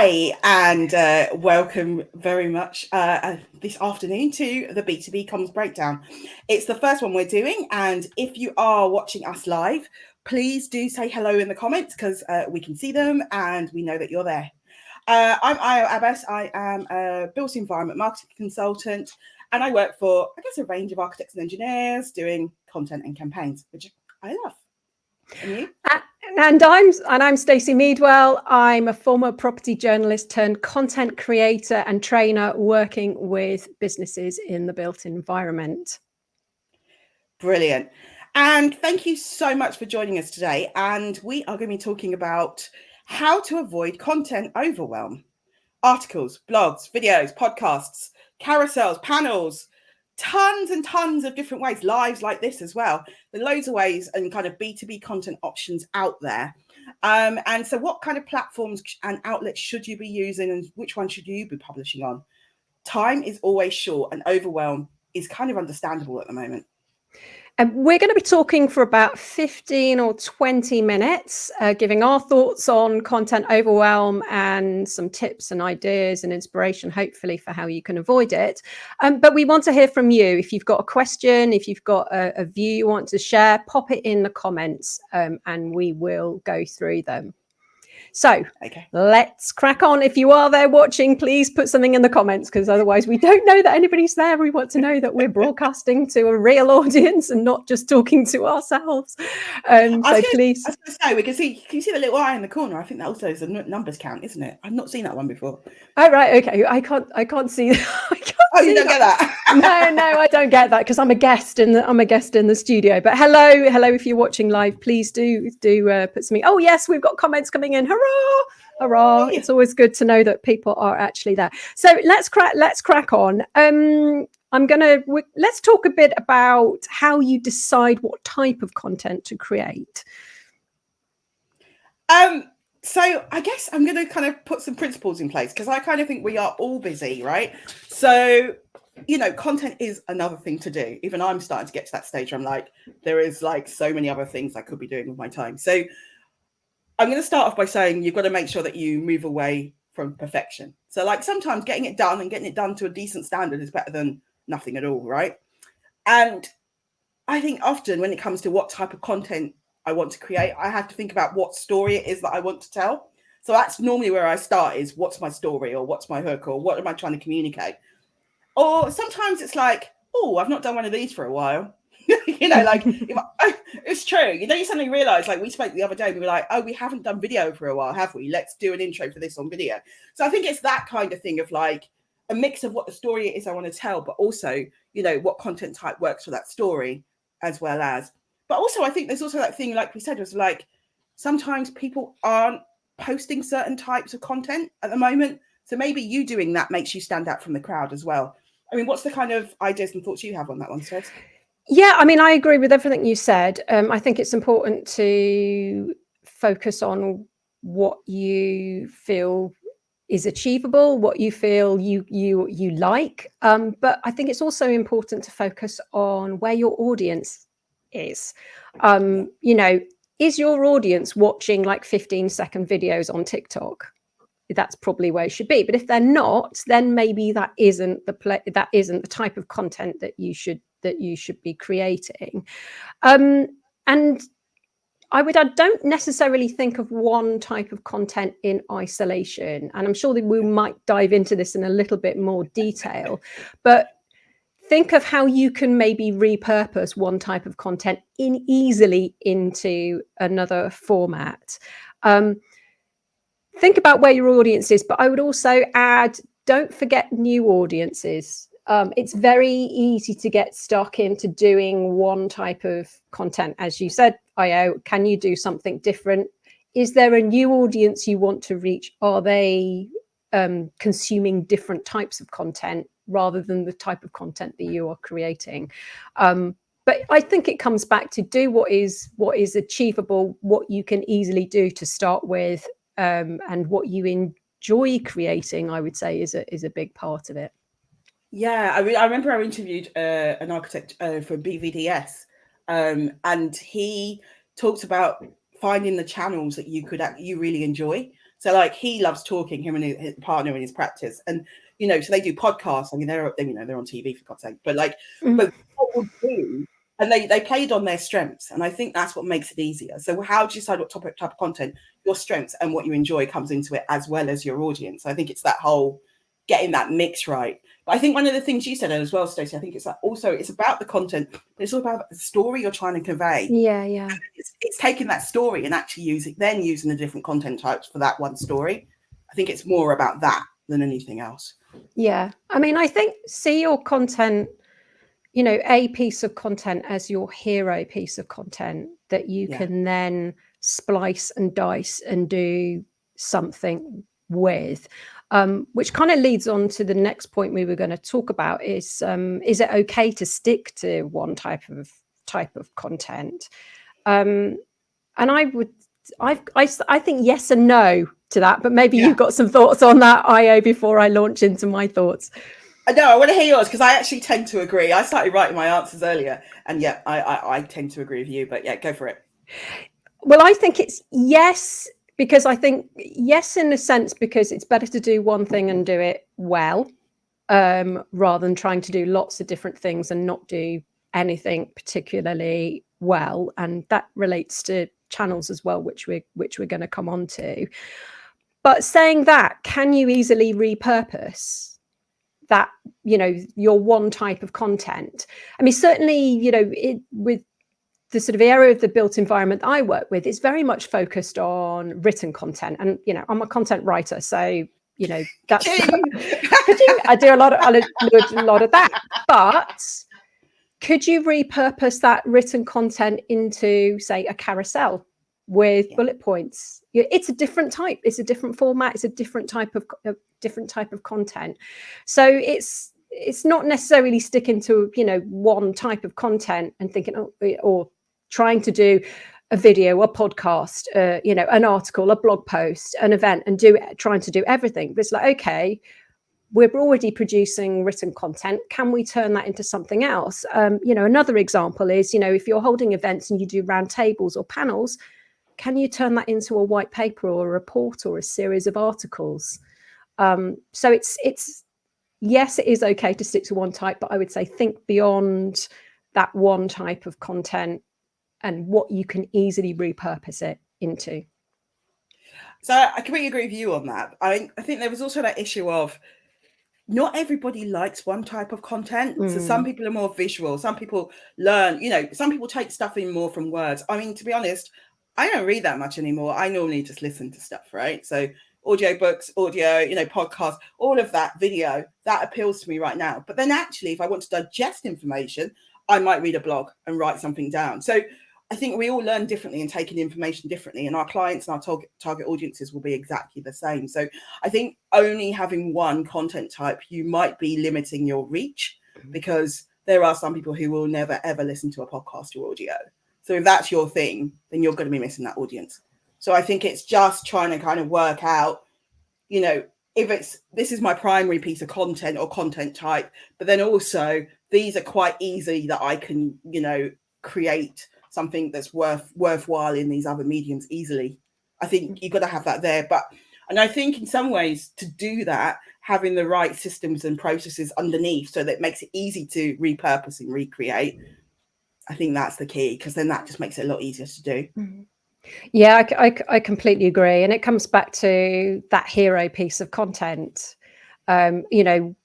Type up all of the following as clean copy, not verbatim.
Hi, and welcome very much this afternoon to the B2B Comms Breakdown. It's the first one we're doing, and if you are watching us live, please do say hello in the comments because we can see them and we know that you're there. I'm Ayo Abbas. I am a built environment marketing consultant, and I work for, I guess, a range of architects and engineers doing content and campaigns, which I love. And you? And I'm Stacey Meadwell. I'm a former property journalist turned content creator and trainer working with businesses in the built environment. Brilliant. And thank you so much for joining us today. And we are going to be talking about how to avoid content overwhelm. Articles, blogs, videos, podcasts, carousels, panels, tons and tons of different ways, lives like this as well. There are loads of ways and kind of B2B content options out there. And so what kind of platforms and outlets should you be using and which one should you be publishing on? Time is always short and overwhelm is kind of understandable at the moment. And we're going to be talking for about 15 or 20 minutes, giving our thoughts on content overwhelm and some tips and ideas and inspiration, hopefully, for how you can avoid it. But we want to hear from you. If you've got a question, if you've got a view you want to share, pop it in the comments and we will go through them. So Let's crack on. If you are there watching, please put something in the comments because otherwise we don't know that anybody's there. We want to know that we're broadcasting to a real audience and not just talking to ourselves. So please. I was going to say, can you see the little eye in the corner? I think that also is a numbers count, isn't it? I've not seen that one before. Oh, right. Okay. I can't see. You don't get that? No, I don't get that because I'm a guest in the studio. But hello, if you're watching live, please do put something. Oh yes, we've got comments coming in. Hurrah! It's always good to know that people are actually there. So let's crack on. Let's talk a bit about how you decide what type of content to create. So I guess I'm going to kind of put some principles in place because I kind of think we are all busy, right? So, content is another thing to do. Even I'm starting to get to that stage where I'm like, there is like so many other things I could be doing with my time. So I'm going to start off by saying you've got to make sure that you move away from perfection. So like sometimes getting it done to a decent standard is better than nothing at all, right? And I think often when it comes to what type of content I want to create, I have to think about what story it is that I want to tell. So that's normally where I start is what's my story or what's my hook or what am I trying to communicate? Or sometimes it's like, oh, I've not done one of these for a while. It's true. You suddenly realize, like we spoke the other day, we were like, oh, we haven't done video for a while, have we? Let's do an intro for this on video. So I think it's that kind of thing of like a mix of what the story is I want to tell, but also, what content type works for that story as well as. But also, I think there's also that thing, like we said, was like sometimes people aren't posting certain types of content at the moment. So maybe you doing that makes you stand out from the crowd as well. I mean, what's the kind of ideas and thoughts you have on that one, Steph? Yeah, I mean, I agree with everything you said. I think it's important to focus on what you feel is achievable, what you feel you like. But I think it's also important to focus on where your audience is. Is your audience watching like 15-second videos on TikTok? That's probably where it should be. But if they're not, then maybe that isn't the type of content that you should be creating. And I don't necessarily think of one type of content in isolation. And I'm sure that we might dive into this in a little bit more detail, but think of how you can maybe repurpose one type of content easily into another format. Think about where your audience is, but I would also add, don't forget new audiences. It's very easy to get stuck into doing one type of content. As you said, Ayo, can you do something different? Is there a new audience you want to reach? Are they consuming different types of content rather than the type of content that you are creating? But I think it comes back to do what is achievable, what you can easily do to start with, and what you enjoy creating, I would say, is a big part of it. Yeah, I remember I interviewed an architect for BVDS, and he talked about finding the channels that you really enjoy. So like he loves talking, him and his partner in his practice, and you know, so they do podcasts. I mean, they're on TV for God's sake, but like, but what we'll do, and they played on their strengths, and I think that's what makes it easier. So how do you decide what type of content, your strengths and what you enjoy comes into it, as well as your audience? I think it's that whole getting that mix right. But I think one of the things you said as well, Stacey, I think it's it's about the content, but it's all about the story you're trying to convey. Yeah. It's taking that story and actually using the different content types for that one story. I think it's more about that than anything else. Yeah. I mean, I think see your content, you know, a piece of content as your hero piece of content that you can then splice and dice and do something with. Which kind of leads on to the next point we were going to talk about is it okay to stick to one type of content? And I think yes and no to that, but maybe you've got some thoughts on that, Ayo, before I launch into my thoughts. No, I want to hear yours because I actually tend to agree. I started writing my answers earlier, and I tend to agree with you. But yeah, go for it. Well, I think it's yes, because I think yes in a sense because it's better to do one thing and do it well, rather than trying to do lots of different things and not do anything particularly well. And that relates to channels as well, which we're going to come on to. But saying that, can you easily repurpose that, you know, your one type of content? I mean, certainly, you know, with the sort of area of the built environment I work with, it's very much focused on written content. And, you know, I'm a content writer, so, you know, that's I do a lot of that. But could you repurpose that written content into, say, a carousel with bullet points? It's a different type. It's a different format. It's a different type of content. So it's not necessarily sticking to, you know, one type of content and thinking, or trying to do a video, a podcast, you know, an article, a blog post, an event, and trying to do everything. But it's like, okay, we're already producing written content. Can we turn that into something else? You know, another example is, you know, if you're holding events and you do round tables or panels, can you turn that into a white paper or a report or a series of articles? So it's yes, it is okay to stick to one type, but I would say think beyond that one type of content and what you can easily repurpose it into. So I completely agree with you on that. I think there was also that issue of not everybody likes one type of content. So some people are more visual. Some people learn, you know, some people take stuff in more from words. I mean, to be honest, I don't read that much anymore. I normally just listen to stuff, right? So audio books, audio, you know, podcasts, all of that, video, that appeals to me right now. But then actually, if I want to digest information, I might read a blog and write something down. So I think we all learn differently and take in information differently, and our clients and our target audiences will be exactly the same. So I think only having one content type, you might be limiting your reach, because there are some people who will never, ever listen to a podcast or audio. So if that's your thing, then you're going to be missing that audience. So I think it's just trying to kind of work out, you know, if this is my primary piece of content or content type, but then also these are quite easy that I can, you know, create something that's worthwhile in these other mediums easily. I think you've got to have that there. And I think in some ways to do that, having the right systems and processes underneath so that it makes it easy to repurpose and recreate, I think that's the key, because then that just makes it a lot easier to do. Yeah, I completely agree. And it comes back to that hero piece of content. You know,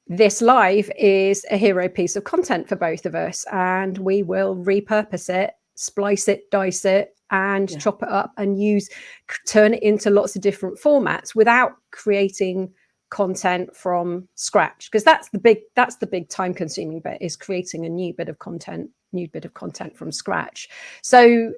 this live is a hero piece of content for both of us, and we will repurpose it, splice it, dice it, and chop it up and turn it into lots of different formats without creating content from scratch, because that's the big time consuming bit, is creating a new bit of content from scratch. So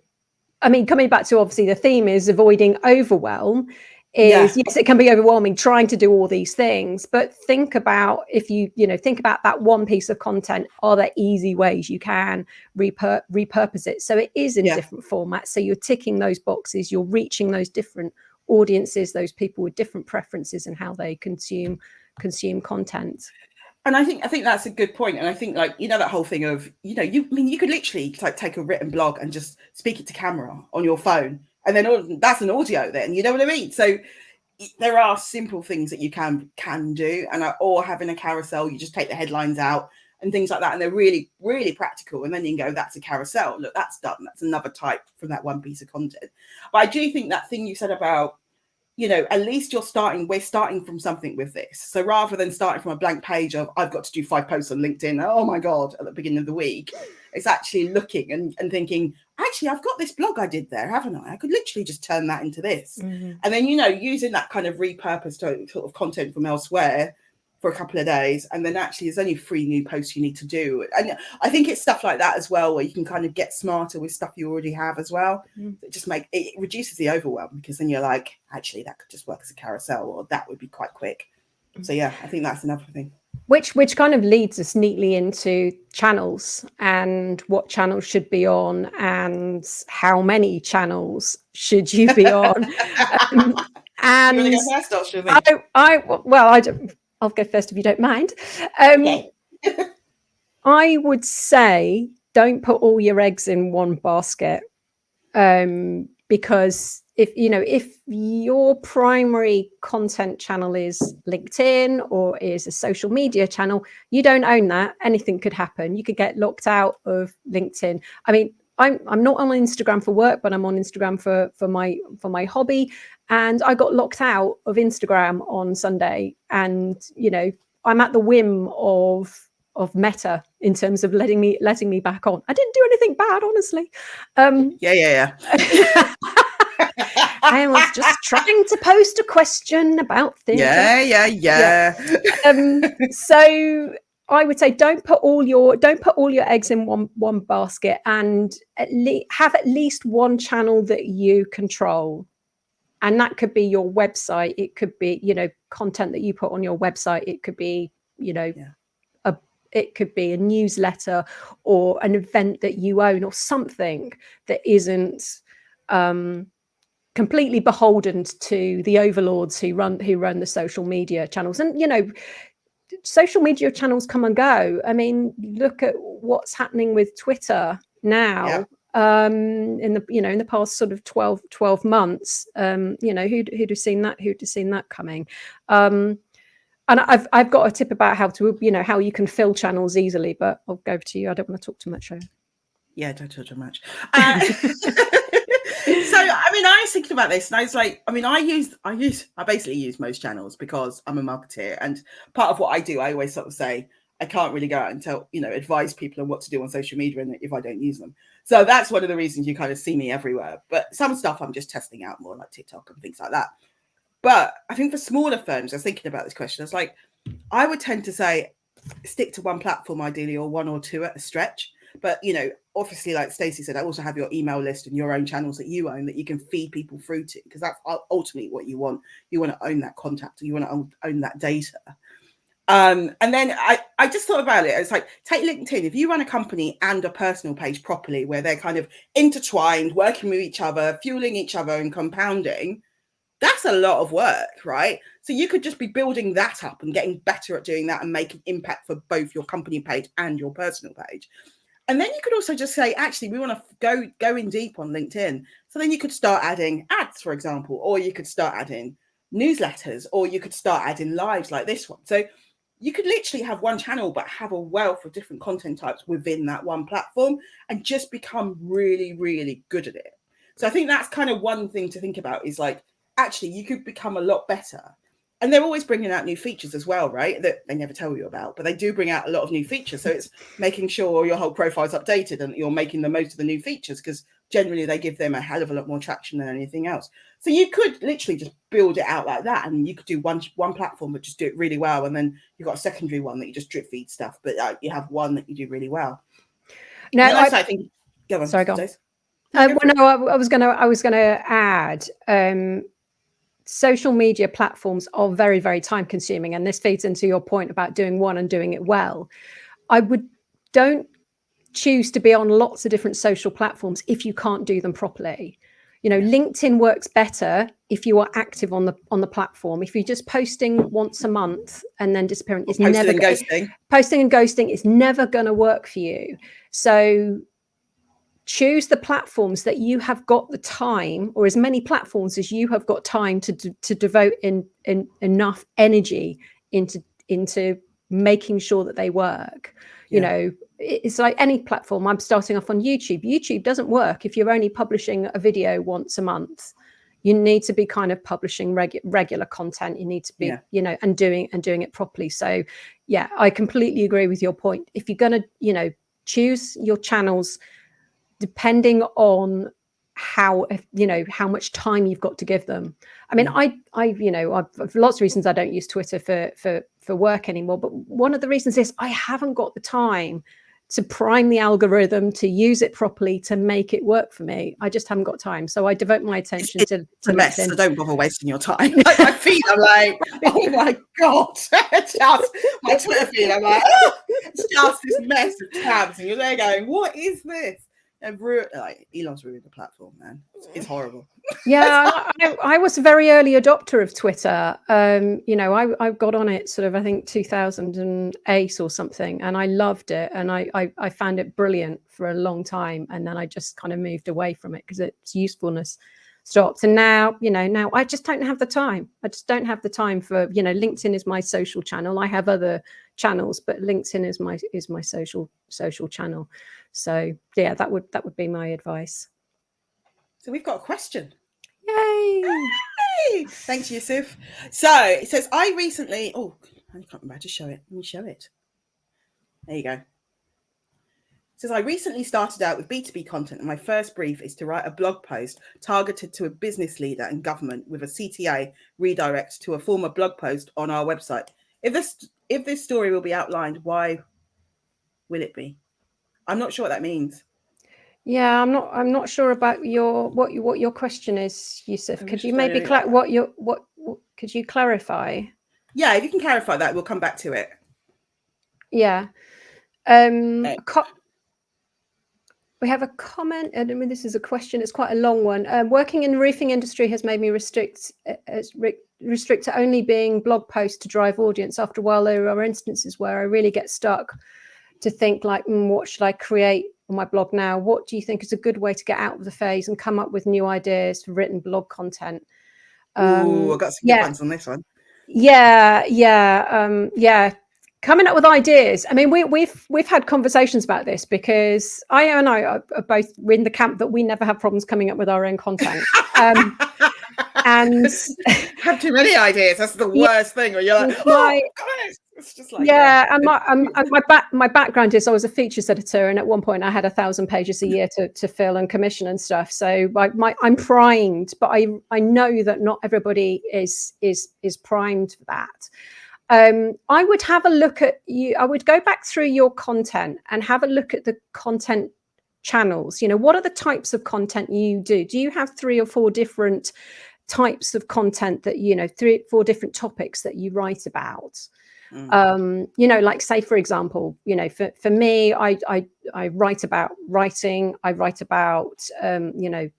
I mean, coming back to obviously the theme is avoiding overwhelm. Yes, it can be overwhelming trying to do all these things, but think about, if think about that one piece of content, are there easy ways you can repurpose it so it is in different formats, so you're ticking those boxes, you're reaching those different audiences, those people with different preferences and how they consume content. And I think that's a good point. And I think, like, you know, that whole thing of, you know, you could literally like take a written blog and just speak it to camera on your phone, and then that's an audio then, you know what I mean? So there are simple things that you can do, or having a carousel, you just take the headlines out and things like that, and they're really, really practical. And then you can go, that's a carousel. Look, that's done. That's another type from that one piece of content. But I do think that thing you said about, at least we're starting from something with this. So rather than starting from a blank page of, I've got to do 5 posts on LinkedIn, oh my God, at the beginning of the week, it's actually looking and thinking, actually, I've got this blog I did there, haven't I? I could literally just turn that into this. Mm-hmm. And then, using that kind of repurposed sort of content from elsewhere for a couple of days. And then actually there's only 3 new posts you need to do. And I think it's stuff like that as well, where you can kind of get smarter with stuff you already have as well. It reduces the overwhelm, because then you're like, actually, that could just work as a carousel, or that would be quite quick. So yeah, I think that's another thing. Which kind of leads us neatly into channels, and what channels should be on, and how many channels should you be on. And you want to go first, or should we? I'll go first if you don't mind. Okay. I would say don't put all your eggs in one basket, because if your primary content channel is LinkedIn or is a social media channel, you don't own that. Anything could happen. You could get locked out of LinkedIn. I mean, I'm not on Instagram for work, but I'm on Instagram for my hobby. And I got locked out of Instagram on Sunday, and I'm at the whim of Meta in terms of letting me back on. I didn't do anything bad, honestly. Yeah. I was just trying to post a question about things. Yeah. So I would say don't put all your eggs in one basket, and have at least one channel that you control. And that could be your website. It could be, content that you put on your website. It could be, it could be a newsletter or an event that you own, or something that isn't completely beholden to the overlords who run the social media channels. And social media channels come and go. I mean, look at what's happening with Twitter now. Yeah. In the past sort of 12 months, who'd have seen that coming. And I've got a tip about how you can fill channels easily, but I'll go over to you. I don't want to talk too much. Yeah, don't talk too much. So, I mean, I was thinking about this, and I was like, I mean, I basically use most channels because I'm a marketeer, and part of what I do, I always sort of say, I can't really go out and tell, advise people on what to do on social media, and if I don't use them. So that's one of the reasons you kind of see me everywhere. But some stuff I'm just testing out more, like TikTok and things like that. But I think for smaller firms, I was thinking about this question. I was like, I would tend to say, stick to one platform ideally, or 1 or 2 at a stretch. But, obviously, like Stacey said, I also have your email list and your own channels that you own that you can feed people through to, because that's ultimately what you want. You want to own that contact, or you want to own that data. And then I just thought about it. It's like, take LinkedIn. If you run a company and a personal page properly, where they're kind of intertwined, working with each other, fueling each other and compounding, that's a lot of work, right? So you could just be building that up and getting better at doing that and making impact for both your company page and your personal page. And then you could also just say, actually, we want to go in deep on LinkedIn. So then you could start adding ads, for example, or you could start adding newsletters, or you could start adding lives like this one. So you could literally have one channel, but have a wealth of different content types within that one platform, and just become really, really good at it. So I think that's kind of one thing to think about, is like, actually, you could become a lot better. And they're always bringing out new features as well, right? That they never tell you about, but they do bring out a lot of new features. So it's making sure your whole profile is updated and you're making the most of the new features, because generally they give them a hell of a lot more traction than anything else. So you could literally just build it out like that, and you could do one platform but just do it really well, and then you've got a secondary one that you just drip feed stuff, but you have one that you do really well. No, I think. Go on. Sorry, go on. I was going to add. Social media platforms are very, very time consuming, and this feeds into your point about doing one and doing it well. Don't choose to be on lots of different social platforms if you can't do them properly. LinkedIn works better if you are active on the platform. If you're just posting once a month and then disappearing, posting and ghosting is never going to work for you. So choose the platforms that you have got the time, or as many platforms as you have got time to devote in enough energy into making sure that they work. You know, it's like any platform. I'm starting off on YouTube. YouTube doesn't work if you're only publishing a video once a month. You need to be kind of publishing regular content. You need to be, you know, and doing it properly. So yeah, I completely agree with your point. If you're going to, you know, choose your channels depending on how, you know, how much time you've got to give them. I mean, I you know, I've lots of reasons I don't use Twitter for work anymore, but one of the reasons is I haven't got the time to prime the algorithm, to use it properly, to make it work for me. I just haven't got time. So I devote my attention to a mess. LinkedIn. So don't bother wasting your time. Like my feed, I'm like, oh my God. Just my Twitter feed, I'm like, oh, it's just this mess of tabs. And you're there going, what is this? And like, Elon's ruined the platform, man. It's horrible. Yeah, I was a very early adopter of Twitter. You know, I got on it sort of, I think 2008 or something, and I loved it, and I found it brilliant for a long time, and then I just kind of moved away from it because its usefulness stopped. And now, you know, now I just don't have the time. I just don't have the time for, you know, LinkedIn is my social channel. I have other channels, but LinkedIn is my social channel. So yeah, that would be my advice. So we've got a question. Yay! Hey! Thanks, Yusuf. So it says, I recently, oh, I can't remember how to show it. Let me show it. There you go. It says, I recently started out with B2B content, and my first brief is to write a blog post targeted to a business leader and government with a CTA redirect to a former blog post on our website. If this story will be outlined, why will it be? I'm not sure what that means. Yeah, I'm not sure about what your question is, Yusuf. Could you maybe could you clarify? Yeah, if you can clarify that, we'll come back to it. Yeah. Okay. We have a comment, and I mean, this is a question. It's quite a long one. Working in the roofing industry has made me restrict to only being blog posts to drive audience. After a while, there are instances where I really get stuck to think like, what should I create on my blog now? What do you think is a good way to get out of the phase and come up with new ideas for written blog content? Ooh, I've got some good ones on this one. Yeah. Coming up with ideas. I mean, we've had conversations about this because Ayo and I are both in the camp that we never have problems coming up with our own content. And have too many ideas. That's the worst thing. Where you're like, oh, God, it's just like and my background is I was a features editor, and at one point I had 1,000 pages a year to fill and commission and stuff. So I'm primed, but I know that not everybody is primed for that. I would have a look at you. I would go back through your content and have a look at the content channels. You know, what are the types of content you do? Do you have 3 or 4 different types of content that, you know, 3 or 4 different topics that you write about? You know, like say, for example, you know, for me, I write about writing, I write about, you know,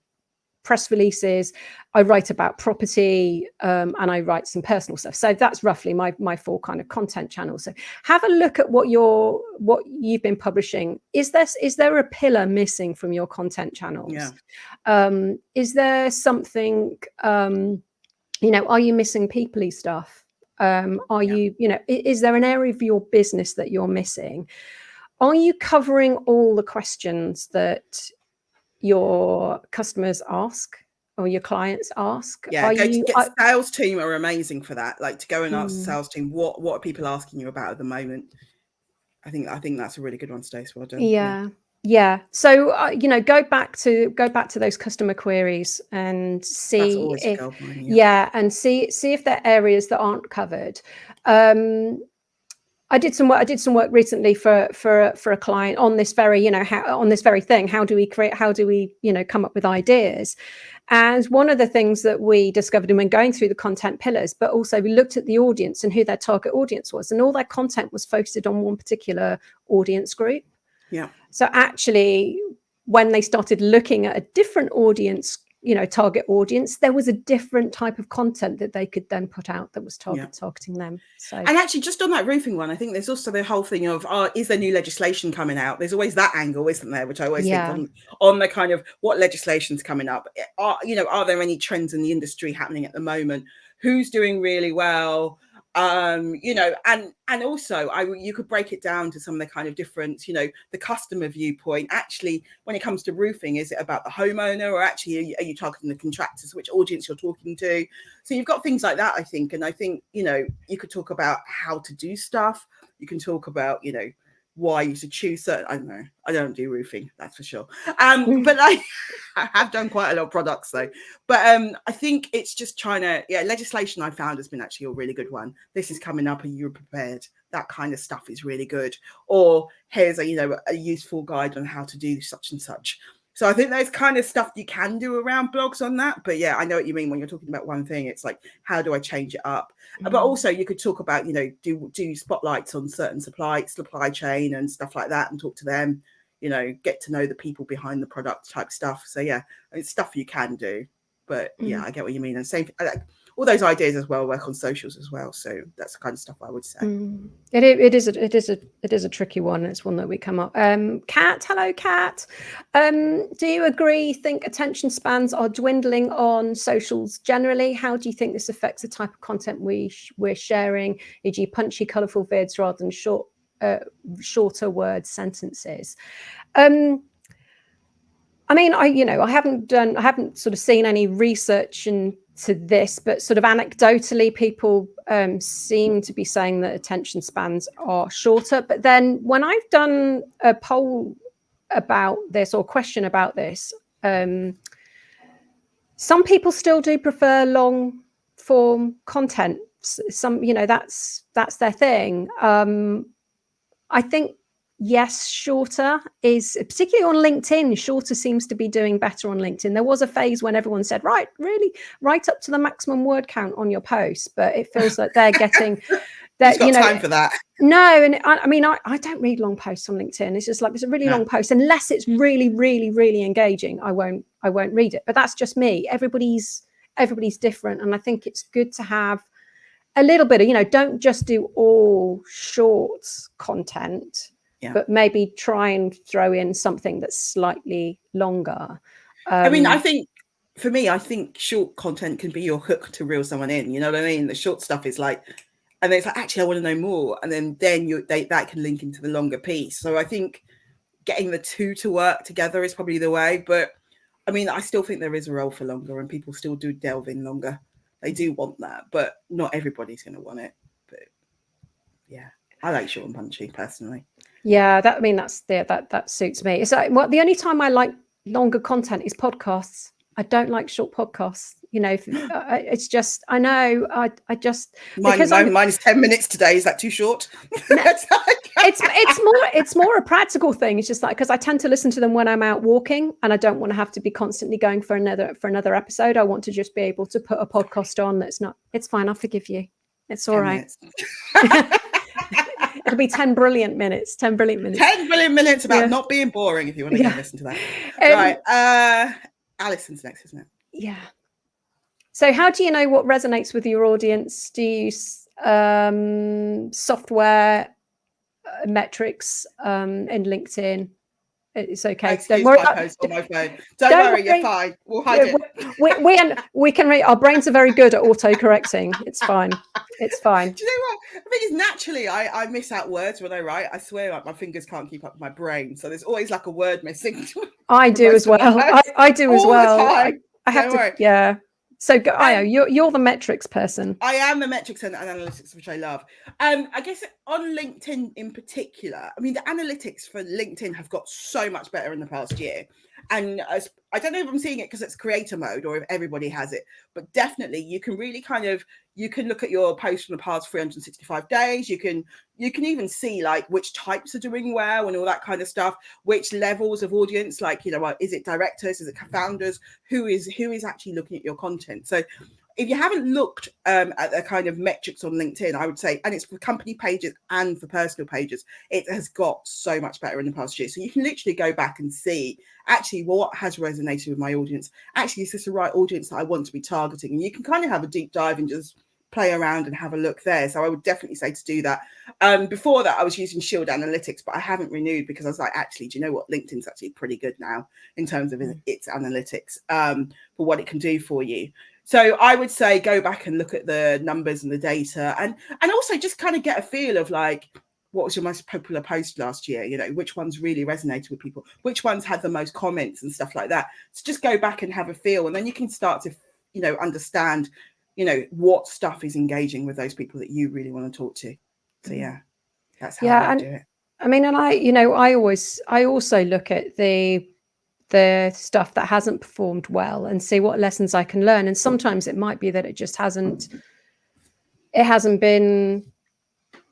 press releases, I write about property, and I write some personal stuff. So that's roughly my 4 kind of content channels. So have a look at what you've been publishing. Is there a pillar missing from your content channels? Yeah. Is there something, you know, are you missing people-y stuff? Are you know, is there an area of your business that you're missing? Are you covering all the questions that your customers ask or your clients ask? Yeah, sales team are amazing for that. Like to go and ask the sales team, what are people asking you about at the moment? I think that's a really good one, Stacey. Well done. Yeah. So you know, go back to those customer queries and see that's always a goldmine, and see if there are areas that aren't covered. I did some work recently for a client on this very, you know, on this very thing. How do we, you know, come up with ideas? And one of the things that we discovered when going through the content pillars, but also we looked at the audience and who their target audience was, and all their content was focused on one particular audience group. Yeah. So actually, when they started looking at a different audience target audience, there was a different type of content that they could then put out that was targeting them. So, and actually, just on that roofing one, I think there's also the whole thing of, is there new legislation coming out? There's always that angle, isn't there? Which I always think on the kind of what legislation's coming up. Are there any trends in the industry happening at the moment? Who's doing really well? And also you could break it down to some of the kind of different, the customer viewpoint. Actually, when it comes to roofing, is it about the homeowner, or actually are you targeting the contractors, which audience you're talking to? So you've got things like that, I think. And I think, you could talk about how to do stuff. You can talk about, why you should choose certain, I don't know, I don't do roofing, that's for sure. But I have done quite a lot of products though. But I think it's just trying to, legislation I found has been actually a really good one. This is coming up, are you prepared? That kind of stuff is really good. Or here's a useful guide on how to do such and such. So I think there's kind of stuff you can do around blogs on that. But yeah, I know what you mean when you're talking about one thing. It's like, how do I change it up? But also you could talk about, do spotlights on certain supply chain and stuff like that, and talk to them, get to know the people behind the product type stuff. So yeah, it's stuff you can do. But yeah, I get what you mean. And same, all those ideas as well work on socials as well. So that's the kind of stuff I would say. It is a tricky one. It's one that we come up. Kat, hello, Kat. Do you agree? Think attention spans are dwindling on socials generally? How do you think this affects the type of content we're sharing, e.g., punchy, colourful vids rather than shorter word sentences? I mean, I haven't sort of seen any research into this, but sort of anecdotally, people seem to be saying that attention spans are shorter. But then when I've done a poll about this or question about this, some people still do prefer long form content. Some, that's their thing. I think, yes, shorter is, particularly on LinkedIn, shorter seems to be doing better on LinkedIn. There was a phase when everyone said, right up to the maximum word count on your post, but it feels like they're getting that, time for that. No, and I don't read long posts on LinkedIn. It's just like, it's a really long post, unless it's really, really, really engaging. I won't read it. But that's just me. Everybody's different, and I think it's good to have a little bit of, don't just do all short content. But maybe try and throw in something that's slightly longer. I think for me, short content can be your hook to reel someone in. You know what I mean? The short stuff is like, and it's like, actually, I want to know more. And then that can link into the longer piece. So I think getting the two to work together is probably the way. But I mean, I still think there is a role for longer, and people still do delve in longer. They do want that, but not everybody's going to want it. But yeah, I like short and punchy personally. Yeah, that suits me. It's like, the only time I like longer content is podcasts. I don't like short podcasts. It's just, I know, I just mine is 10 minutes today. Is that too short? No, it's more a practical thing. It's just like, because I tend to listen to them when I'm out walking, and I don't want to have to be constantly going for another episode. I want to just be able to put a podcast on that's not. It's fine. I'll forgive you. It's all right. It'll be 10 brilliant minutes. 10 brilliant minutes. 10 brilliant minutes about not being boring, if you want to go and listen to that. Right. Alison's next, isn't it? Yeah. So how do you know what resonates with your audience? Do you use software metrics in LinkedIn? It's okay. Don't worry. Post on my phone. Don't worry, you're fine. We'll hide it. We can read. Our brains are very good at auto-correcting. It's fine. It's fine. Do you know what? I think it's naturally I miss out words when I write. I swear, like, my fingers can't keep up with my brain. So there's always like a word missing. I do as well. I do as well. I have to. Yeah. So, Ayo, you're the metrics person. I am the metrics and analytics, which I love. I guess on LinkedIn in particular, I mean, the analytics for LinkedIn have got so much better in the past year. And I don't know if I'm seeing it because it's creator mode or if everybody has it, but definitely you can really you can look at your posts from the past 365 days. You can even see like which types are doing well and all that kind of stuff, which levels of audience, like, is it directors, is it founders, who is actually looking at your content? So if you haven't looked at the kind of metrics on LinkedIn, I would say, and it's for company pages and for personal pages, it has got so much better in the past year. So you can literally go back and see actually what has resonated with my audience. Actually, is this the right audience that I want to be targeting? And you can kind of have a deep dive and just play around and have a look there. So I would definitely say to do that. Before that, I was using Shield Analytics, but I haven't renewed because I was like, actually, do you know what? LinkedIn's actually pretty good now in terms of its analytics for what it can do for you. So I would say go back and look at the numbers and the data, and also just kind of get a feel of like, what was your most popular post last year? You know, which ones really resonated with people, which ones had the most comments and stuff like that. So just go back and have a feel, and then you can start to, you know, understand, you know, what stuff is engaging with those people that you really want to talk to. So yeah, that's how I would do it. I mean, and I also look at the stuff that hasn't performed well and see what lessons I can learn. And sometimes it might be that it just hasn't been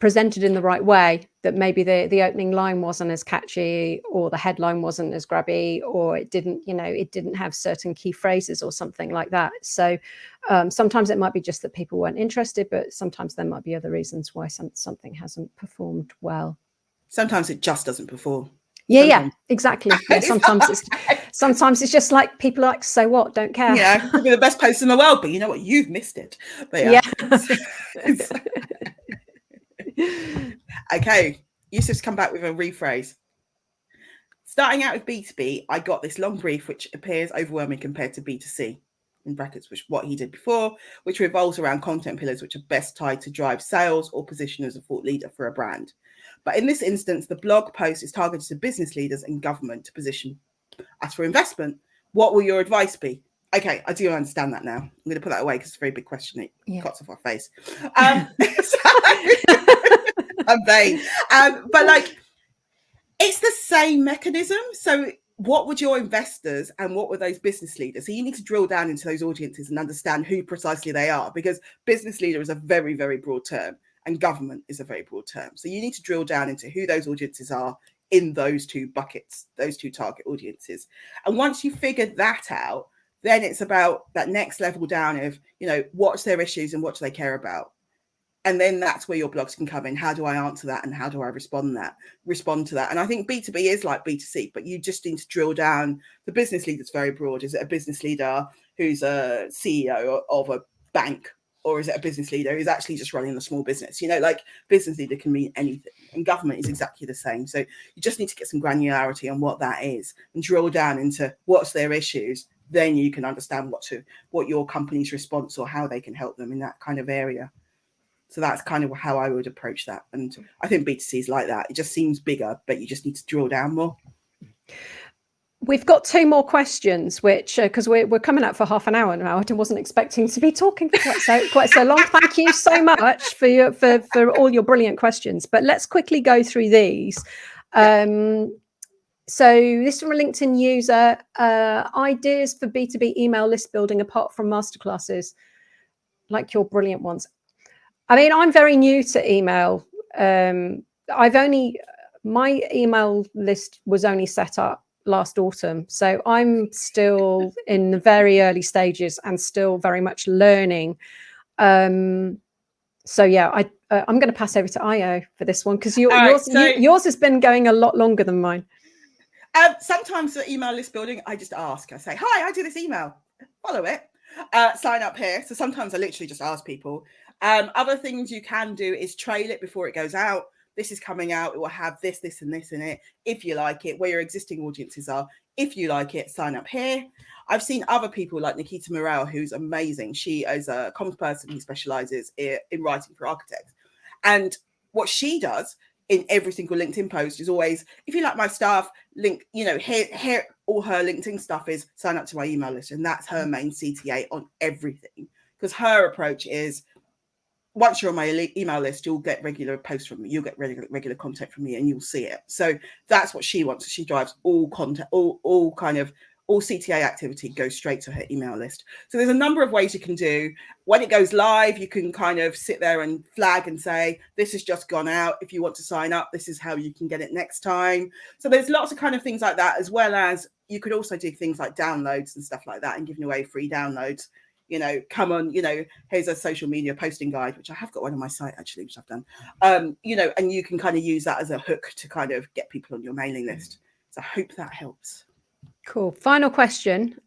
presented in the right way, that maybe the opening line wasn't as catchy, or the headline wasn't as grabby, or it didn't have certain key phrases or something like that. So sometimes it might be just that people weren't interested, but sometimes there might be other reasons why something hasn't performed well. Sometimes it just doesn't perform. Yeah, exactly. Yeah, sometimes it's just like people are like, so what? Don't care. Yeah, could be the best post in the world, but you know what? You've missed it. But yeah. Okay, Yusuf's come back with a rephrase. Starting out with B2B, I got this long brief which appears overwhelming compared to B2C, in brackets, which what he did before, which revolves around content pillars which are best tied to drive sales or position as a thought leader for a brand. But in this instance, the blog post is targeted to business leaders and government to position. As for investment, what will your advice be? Okay, I do understand that now. I'm going to put that away because it's a very big question. It cuts off our face. I'm vain. But like, it's the same mechanism. So what would your investors and what were those business leaders? So you need to drill down into those audiences and understand who precisely they are, because business leader is a very, very broad term and government is a very broad term. So you need to drill down into who those audiences are in those two buckets, those two target audiences. And once you figured that out, then it's about that next level down of, you know, what's their issues and what do they care about? And then that's where your blogs can come in. How do I answer that? And how do I respond to that? And I think B2B is like B2C, but you just need to drill down. The business leader is very broad. Is it a business leader who's a CEO of a bank? Or is it a business leader who's actually just running a small business? You know, like business leader can mean anything. And government is exactly the same. So you just need to get some granularity on what that is and drill down into what's their issues. Then you can understand what your company's response or how they can help them in that kind of area. So that's kind of how I would approach that. And I think B2C is like that. It just seems bigger, but you just need to drill down more. We've got two more questions, which because we're coming up for half an hour now. I wasn't expecting to be talking for quite so long. Thank you so much for all your brilliant questions. But let's quickly go through these. So this is from a LinkedIn user. Ideas for B2B email list building apart from masterclasses, like your brilliant ones. I mean, I'm very new to email. My email list was only set up last autumn, so I'm still in the very early stages and still very much learning. So yeah, I'm going to pass over to Ayo for this one, because yours has been going a lot longer than mine. Sometimes the email list building, I just ask. I say, hi, I do this email. Follow it. Sign up here. So sometimes I literally just ask people. Other things you can do is trail it before it goes out. This is coming out. It will have this, this, and this in it. If you like it, where your existing audiences are. If you like it, sign up here. I've seen other people like Nikita Morel, who's amazing. She is a comms person who specializes in writing for architects. And what she does in every single LinkedIn post is always, if you like my stuff, link, you know, here all her LinkedIn stuff is sign up to my email list. And that's her main CTA on everything. Because her approach is, once you're on my email list, you'll get regular posts from me. You'll get regular content from me and you'll see it. So that's what she wants. She drives all content, all CTA activity goes straight to her email list. So there's a number of ways you can do. When it goes live, you can kind of sit there and flag and say, this has just gone out. If you want to sign up, this is how you can get it next time. So there's lots of kind of things like that, as well as you could also do things like downloads and stuff like that and giving away free downloads. you know, come on, you know, here's a social media posting guide, which I have got one on my site actually, which I've done, you know, and you can kind of use that as a hook to kind of get people on your mailing list. So I hope that helps. Cool. Final question.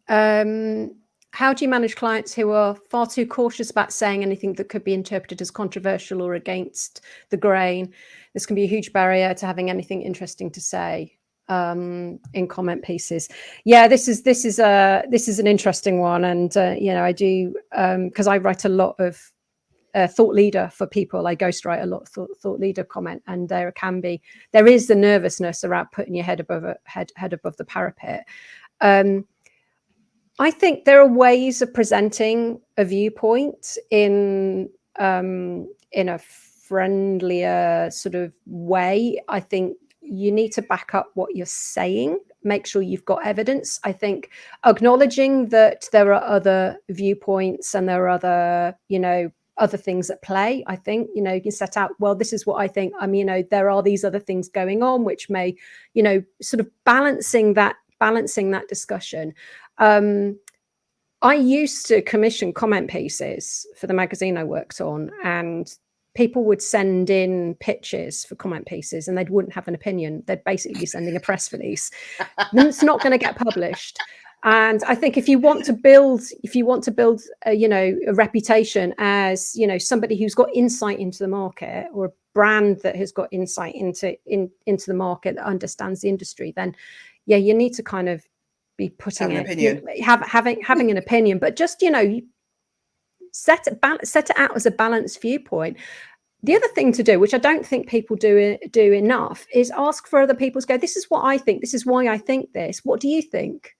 How do you manage clients who are far too cautious about saying anything that could be interpreted as controversial or against the grain? This can be a huge barrier to having anything interesting to say in comment pieces. Yeah, this is an interesting one, and you know, I do because I write a lot of thought leader for people. I ghostwrite a lot of thought leader comment, and there is the nervousness around putting your head above the parapet. I think there are ways of presenting a viewpoint in a friendlier sort of way. I think you need to back up what you're saying, make sure you've got evidence. I think acknowledging that there are other viewpoints and there are other, you know, other things at play. I think, you know, you can set out, well, this is what I think. I mean, you know, there are these other things going on, which may, you know, sort of balancing that discussion. I used to commission comment pieces for the magazine I worked on, and people would send in pitches for comment pieces and they wouldn't have an opinion. They'd basically be sending a press release. It's not going to get published. And I think if you want to build you know, a reputation as, you know, somebody who's got insight into the market, or a brand that has got insight into the market, that understands the industry, then yeah, you need to kind of be putting having an opinion, but just, you know, set it out as a balanced viewpoint. The other thing to do, which I don't think people do enough, is ask for other people to go, this is what I think, this is why I think this, what do you think?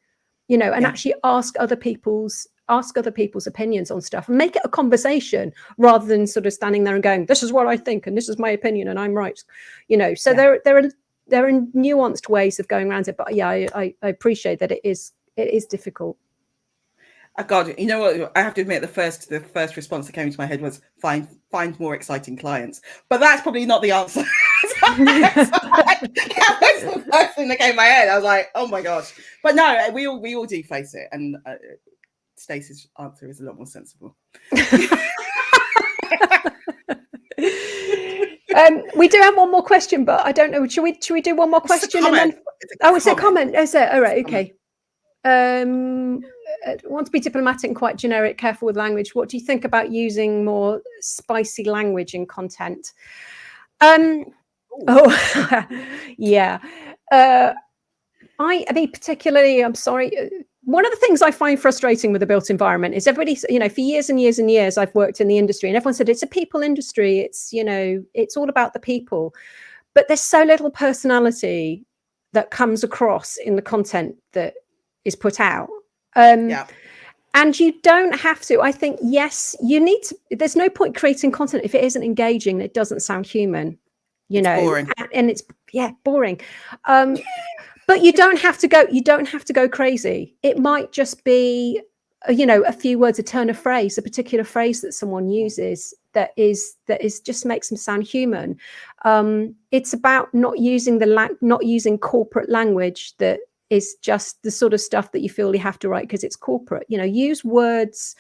You know, and actually ask other people's opinions on stuff, and make it a conversation rather than sort of standing there and going, this is what I think and this is my opinion and I'm right. You know, so there are nuanced ways of going around it, but yeah, I appreciate that it is difficult. God, you know what? I have to admit, the first response that came into my head was find more exciting clients, but that's probably not the answer. That's the first thing that came in my head. I was like, oh my gosh! But no, we all do face it, and Stacey's answer is a lot more sensible. We do have one more question, but I don't know. Should we do one more question? It's a comment. Is it? All right. Okay. Want to be diplomatic and quite generic, careful with language. What do you think about using more spicy language in content? Yeah. I mean, particularly, I'm sorry. One of the things I find frustrating with the built environment is everybody, you know, for years and years and years, I've worked in the industry, and everyone said it's a people industry. It's, you know, it's all about the people, but there's so little personality that comes across in the content that is put out. And you don't have to. I think, yes, you need to. There's no point creating content if it isn't engaging, it doesn't sound human, you know, boring. And it's boring. But you don't have to go crazy. It might just be, you know, a few words, a turn of phrase, a particular phrase that someone uses that is just makes them sound human. It's about not using corporate language that is just the sort of stuff that you feel you have to write because it's corporate. You know, use words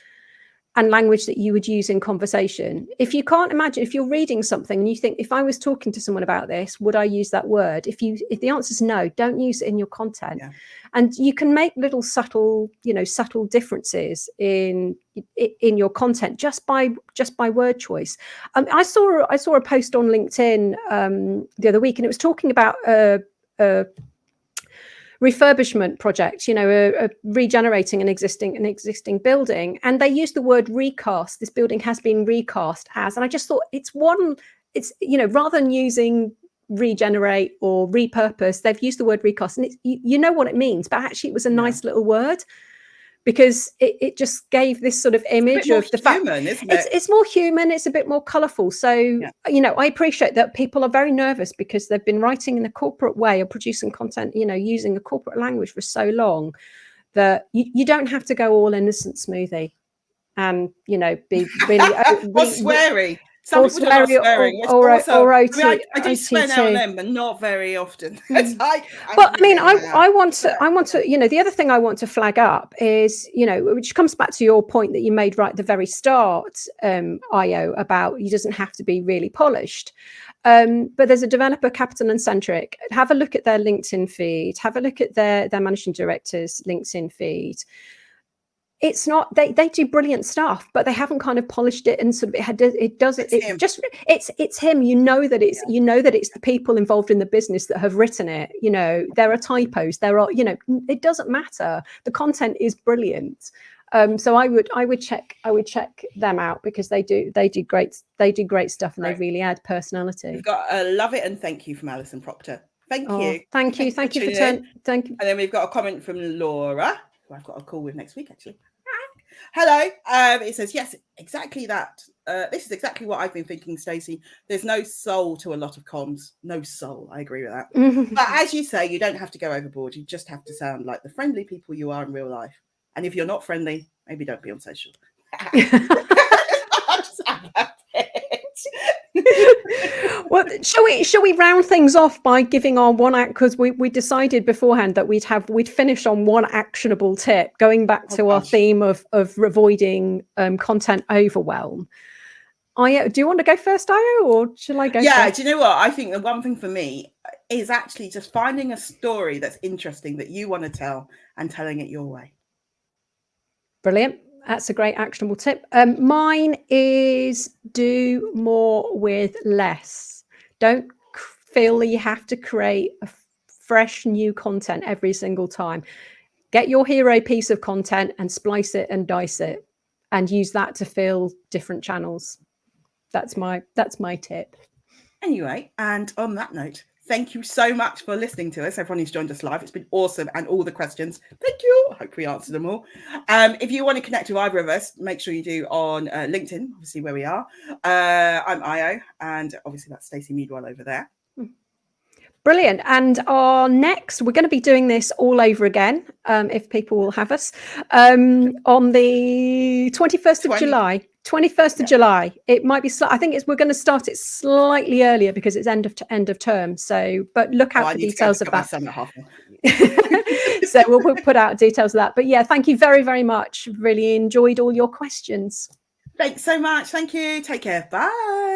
and language that you would use in conversation. If you can't imagine, if you're reading something and you think, if I was talking to someone about this, would I use that word? If the answer is no, don't use it in your content. And you can make little subtle differences in your content just by word choice. I saw a post on LinkedIn the other week, and it was talking about a refurbishment project, you know, regenerating an existing building, and they used the word recast. This building has been recast as, and I just thought it's you know, rather than using regenerate or repurpose, they've used the word recast, and it's, you know what it means, but actually it was a nice little word, because it just gave this sort of image of the fact it's more human, it's a bit more colourful. So, you know, I appreciate that people are very nervous because they've been writing in a corporate way or producing content, you know, using a corporate language for so long that you don't have to go all innocent smoothie and, you know, be really or sweary. Some or people don't like sweary swearing. or I do OTT. swear now and then, but not very often. It's like, But I mean, I want to, you know, the other thing I want to flag up is, you know, which comes back to your point that you made right at the very start, Ayo, about you doesn't have to be really polished. But there's a developer, Capital and Centric. Have a look at their LinkedIn feed. Have a look at their managing director's LinkedIn feed. It's not, they do brilliant stuff, but they haven't kind of polished it and sort of it's him. You know that it's the people involved in the business that have written it. You know, there are typos, there are, you know, it doesn't matter. The content is brilliant. So I would check them out, because they do great stuff, and they really add personality. We've got a love it and thank you from Alison Proctor. Thank you. Thank you for thank you. And then we've got a comment from Laura, who I've got a call with next week, actually. Hello. It says, yes, exactly that. This is exactly what I've been thinking, Stacey. There's no soul to a lot of comms. No soul. I agree with that. But as you say, you don't have to go overboard. You just have to sound like the friendly people you are in real life. And if you're not friendly, maybe don't be on social. Well, shall we round things off by giving our one act, because we decided beforehand that we'd finish on one actionable tip, going back to our theme of avoiding content overwhelm. Do you want to go first, Ayo, or shall I go first? Do you know what? I think the one thing for me is actually just finding a story that's interesting that you want to tell and telling it your way. Brilliant. That's a great actionable tip. Mine is do more with less. Don't feel you have to create a fresh new content every single time. Get your hero piece of content and splice it and dice it, and use that to fill different channels. That's my tip. Anyway, and on that note, thank you so much for listening to us, everyone who's joined us live. It's been awesome, and all the questions. Thank you. I hope we answered them all. If you want to connect with either of us, make sure you do on LinkedIn, obviously where we are. I'm Ayo, and obviously that's Stacey Meadwell over there. Brilliant. And our next, we're going to be doing this all over again, if people will have us, on the 21st of July. 21st of July. It might be, I think we're going to start it slightly earlier because it's end of term. So, but look out for details of that. So we'll put out details of that. But yeah, thank you very, very much. Really enjoyed all your questions. Thanks so much. Thank you. Take care. Bye.